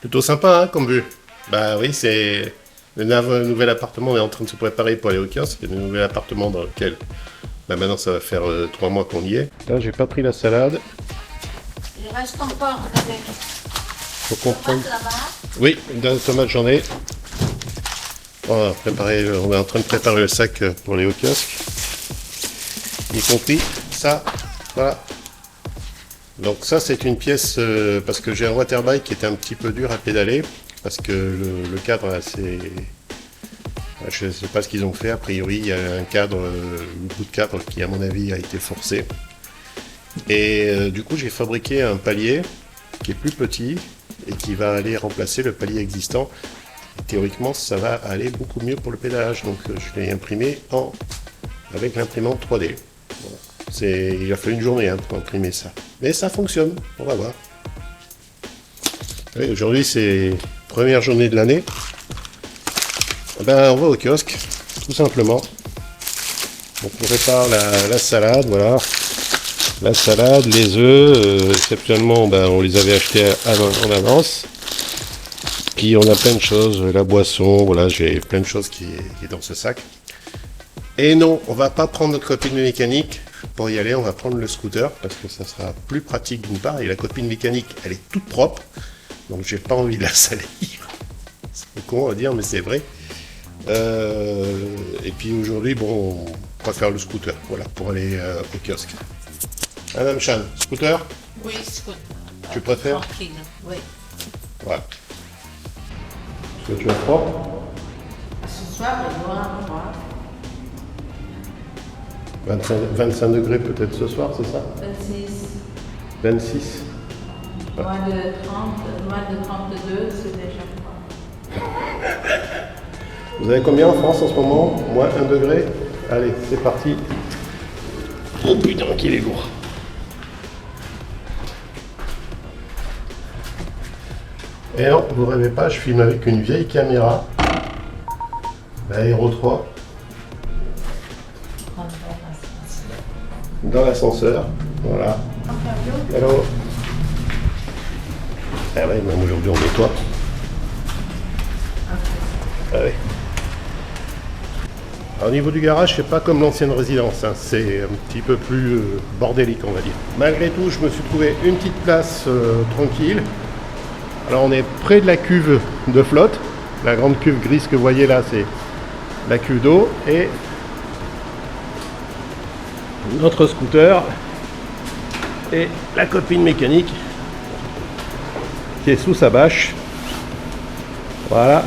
Plutôt sympa hein, comme vue. Bah oui, c'est le nouvel appartement. On est en train de se préparer pour aller au kiosque. C'est le nouvel appartement dans lequel maintenant ça va faire 3 mois qu'on y est. Là, j'ai pas pris la salade. Il reste encore avec Faut comprendre. là-bas. Oui, une tomate j'en ai. On est en train de préparer le sac pour aller au kiosque. Y compris ça. Voilà. Donc ça c'est une pièce parce que j'ai un waterbike qui était un petit peu dur à pédaler parce que le cadre est assez... Je ne sais pas ce qu'ils ont fait, a priori il y a un cadre, un bout de cadre qui à mon avis a été forcé. Et du coup j'ai fabriqué un palier qui est plus petit et qui va aller remplacer le palier existant. Et théoriquement ça va aller beaucoup mieux pour le pédalage, donc je l'ai imprimé avec l'imprimante 3D. Voilà. Il a fallu une journée pour imprimer ça. Mais ça fonctionne, on va voir. Oui, aujourd'hui c'est première journée de l'année. Ben, on va au kiosque, tout simplement. Donc on prépare la salade, voilà. La salade, les œufs, exceptionnellement ben, on les avait achetés en avance. Puis on a plein de choses, la boisson, voilà, j'ai plein de choses qui est dans ce sac. Et non, on va pas prendre notre copine mécanique. Pour y aller, on va prendre le scooter parce que ça sera plus pratique d'une part. Et la copine mécanique, elle est toute propre. Donc j'ai pas envie de la salir. C'est con à dire, mais c'est vrai. Et puis aujourd'hui, bon, on préfère le scooter, voilà, pour aller au kiosque. Madame Chan, scooter? Oui, scooter. Tu préfères? Tranquille, oui. Voilà. Est-ce que tu as froid? Ce soir, il y aura un froid. 25 degrés peut-être ce soir, c'est ça? 26. 26? Moins de 32, c'est déjà froid. Vous avez combien en France en ce moment? Moins 1 degré? Allez, c'est parti. Oh putain, qu'il est lourd. Et non, vous rêvez pas, je filme avec une vieille caméra. La Hero 3. Dans l'ascenseur. Voilà. Hello. Ah ouais, même aujourd'hui on nettoie. Ah ouais. Alors, au niveau du garage, c'est pas comme l'ancienne résidence, hein. C'est un petit peu plus bordélique, on va dire. Malgré tout, je me suis trouvé une petite place tranquille. Alors on est près de la cuve de flotte. La grande cuve grise que vous voyez là, c'est la cuve d'eau. Et notre scooter et la copine mécanique qui est sous sa bâche. Voilà.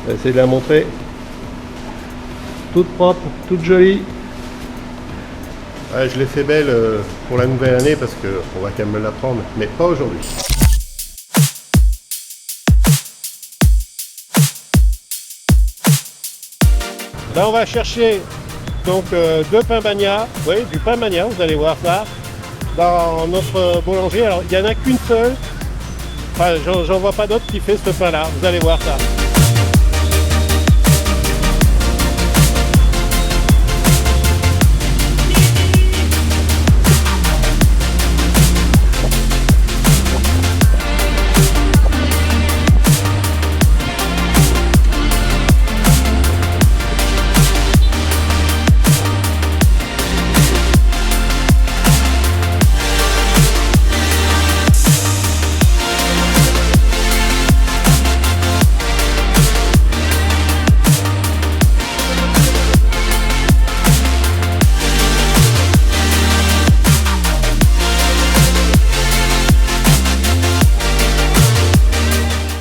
On va essayer de la montrer. Toute propre, toute jolie. Ouais, je l'ai fait belle pour la nouvelle année parce qu'on va quand même la prendre, mais pas aujourd'hui. Là on va chercher donc 2 pains bagna, oui du pain bagna, vous allez voir ça, dans notre boulanger. Alors il n'y en a qu'une seule, enfin j'en vois pas d'autre qui fait ce pain là, vous allez voir ça.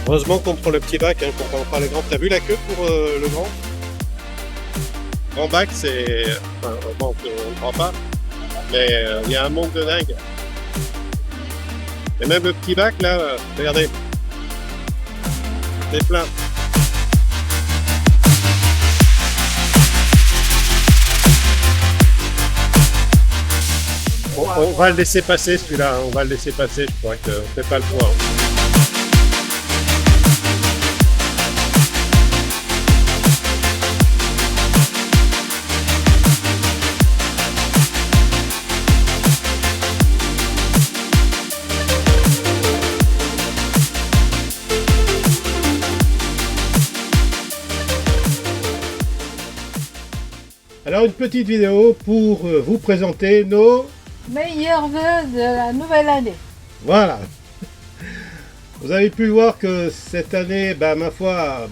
Heureusement qu'on prend le petit bac, qu'on prend pas le grand. T'as vu la queue pour le grand? Grand bac, c'est... Enfin, bon, on ne prend pas, mais il y a un manque de dingue. Et même le petit bac, là, regardez, c'est plein. On va le laisser passer celui-là, on va le laisser passer, je crois que c'est pas le point. Alors une petite vidéo pour vous présenter nos... Meilleurs vœux de la nouvelle année. Voilà. Vous avez pu voir que cette année, ma foi,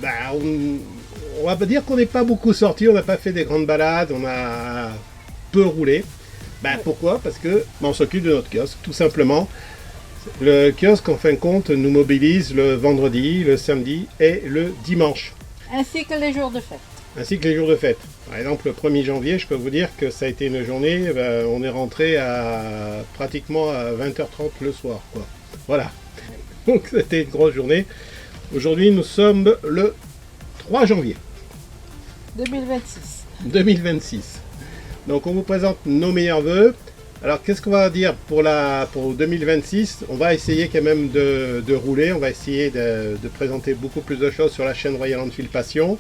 on va pas dire qu'on n'est pas beaucoup sorti, on n'a pas fait des grandes balades, on a peu roulé. Pourquoi? Parce que on s'occupe de notre kiosque, tout simplement. Le kiosque, en fin de compte, nous mobilise le vendredi, le samedi et le dimanche. Ainsi que les jours de fête. Ainsi que les jours de fête. Par exemple, le 1er janvier, je peux vous dire que ça a été une journée, on est rentré pratiquement à 20h30 le soir, quoi. Voilà. Donc c'était une grosse journée. Aujourd'hui, nous sommes le 3 janvier 2026. Donc on vous présente nos meilleurs vœux. Alors qu'est-ce qu'on va dire pour 2026? On va essayer quand même de rouler, on va essayer de présenter beaucoup plus de choses sur la chaîne Royal Enfield Passion.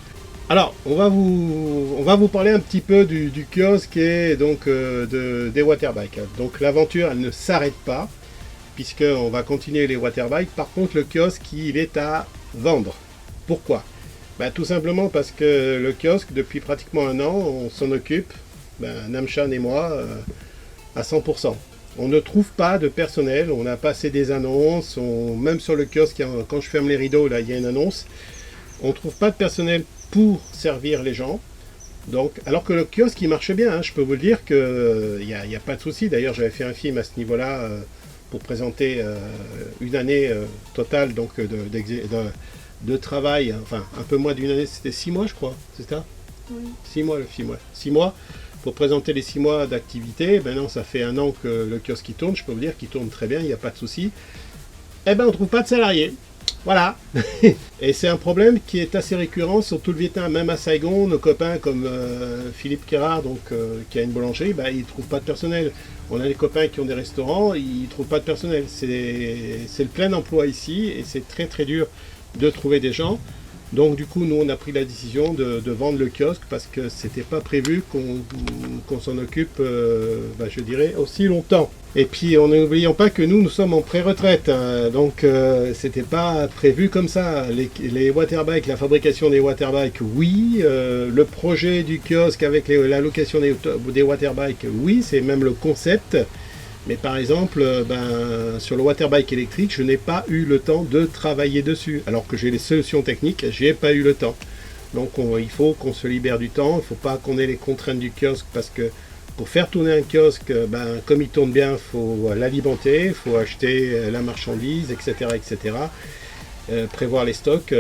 Alors on va vous parler un petit peu du kiosque et donc des waterbikes. Donc l'aventure elle ne s'arrête pas puisqu'on va continuer les waterbikes. Par contre le kiosque il est à vendre. Pourquoi? Tout simplement parce que le kiosque depuis pratiquement un an on s'en occupe, Namchan et moi, à 100%. On ne trouve pas de personnel, on a passé des annonces, même sur le kiosque, quand je ferme les rideaux, là, il y a une annonce. On ne trouve pas de personnel pour servir les gens. Donc, alors que le kiosque, il marche bien, hein, je peux vous le dire qu'il n'y a pas de souci. D'ailleurs, j'avais fait un film à ce niveau-là pour présenter une année totale donc, de travail, enfin un peu moins d'une année, c'était 6 mois je crois, c'est ça? Oui. 6 mois le film, ouais. 6 mois. Pour présenter les 6 mois d'activité, maintenant ça fait un an que le kiosque qui tourne, je peux vous dire qu'il tourne très bien, il n'y a pas de souci. On ne trouve pas de salariés. Voilà. Et c'est un problème qui est assez récurrent sur tout le Vietnam, même à Saigon, nos copains comme Philippe Kérard, donc, qui a une boulangerie, ils ne trouvent pas de personnel. On a des copains qui ont des restaurants, ils ne trouvent pas de personnel. C'est le plein emploi ici et c'est très très dur de trouver des gens. Donc du coup, nous, on a pris la décision de vendre le kiosque parce que c'était pas prévu qu'on s'en occupe, je dirais, aussi longtemps. Et puis, n'oublions pas que nous sommes en pré-retraite, hein, donc c'était pas prévu comme ça. Les waterbikes, la fabrication des waterbikes, oui. Le projet du kiosque avec la location des waterbikes, oui, c'est même le concept. Mais par exemple, sur le waterbike électrique, je n'ai pas eu le temps de travailler dessus. Alors que j'ai les solutions techniques, je n'ai pas eu le temps. Donc il faut qu'on se libère du temps, il ne faut pas qu'on ait les contraintes du kiosque, parce que pour faire tourner un kiosque, comme il tourne bien, il faut l'alimenter, il faut acheter la marchandise, etc. etc. Prévoir les stocks,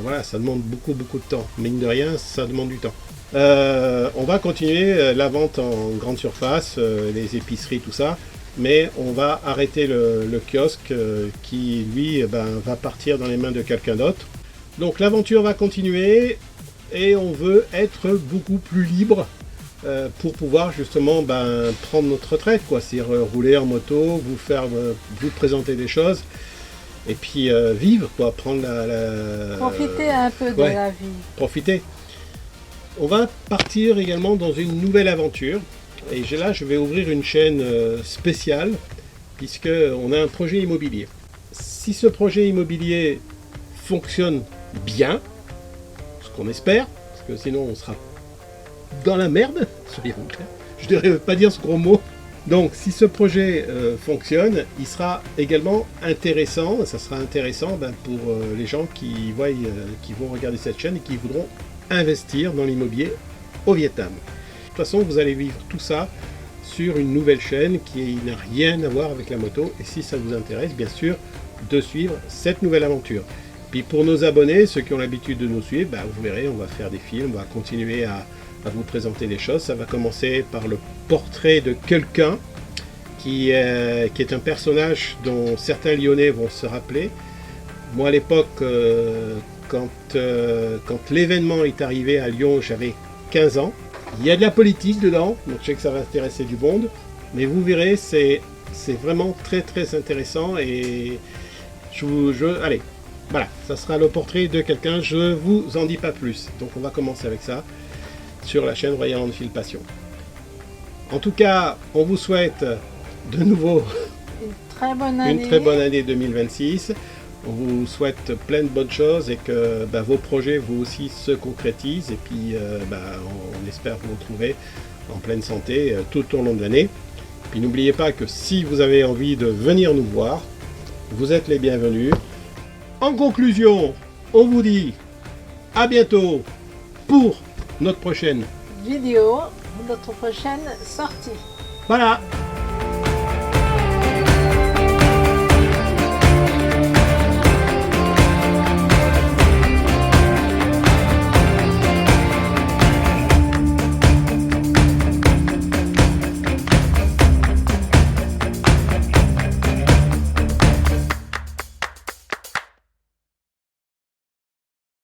voilà, ça demande beaucoup de temps. Mine de rien, ça demande du temps. On va continuer la vente en grande surface, les épiceries, tout ça, mais on va arrêter le kiosque qui, lui, va partir dans les mains de quelqu'un d'autre. Donc l'aventure va continuer et on veut être beaucoup plus libre pour pouvoir justement prendre notre retraite, quoi. C'est-à-dire rouler en moto, vous présenter des choses et puis vivre, quoi, prendre Profiter un peu de la vie. Profiter. On va partir également dans une nouvelle aventure et là je vais ouvrir une chaîne spéciale puisque on a un projet immobilier. Si ce projet immobilier fonctionne bien, ce qu'on espère, parce que sinon on sera dans la merde, soyons clairs, je ne devrais pas dire ce gros mot. Donc si ce projet fonctionne, il sera également intéressant, ça sera intéressant pour les gens qui vont regarder cette chaîne et qui voudront investir dans l'immobilier au Vietnam. De toute façon, vous allez vivre tout ça sur une nouvelle chaîne qui n'a rien à voir avec la moto. Et si ça vous intéresse, bien sûr, de suivre cette nouvelle aventure. Puis pour nos abonnés, ceux qui ont l'habitude de nous suivre, vous verrez, on va faire des films, on va continuer à vous présenter des choses. Ça va commencer par le portrait de quelqu'un qui est un personnage dont certains Lyonnais vont se rappeler. Moi, à l'époque, quand l'événement est arrivé à Lyon, j'avais 15 ans. Il y a de la politique dedans, donc je sais que ça va intéresser du monde, mais vous verrez, c'est vraiment très très intéressant et allez, voilà, ça sera le portrait de quelqu'un, je vous en dis pas plus. Donc on va commencer avec ça sur la chaîne Royal Enfield Passion. En tout cas, on vous souhaite de nouveau une très bonne année 2026. On vous souhaite plein de bonnes choses et que vos projets vous aussi se concrétisent. Et puis on espère vous retrouver en pleine santé tout au long de l'année. Puis n'oubliez pas que si vous avez envie de venir nous voir, vous êtes les bienvenus. En conclusion, on vous dit à bientôt pour notre prochaine Vidéo, notre prochaine sortie. Voilà.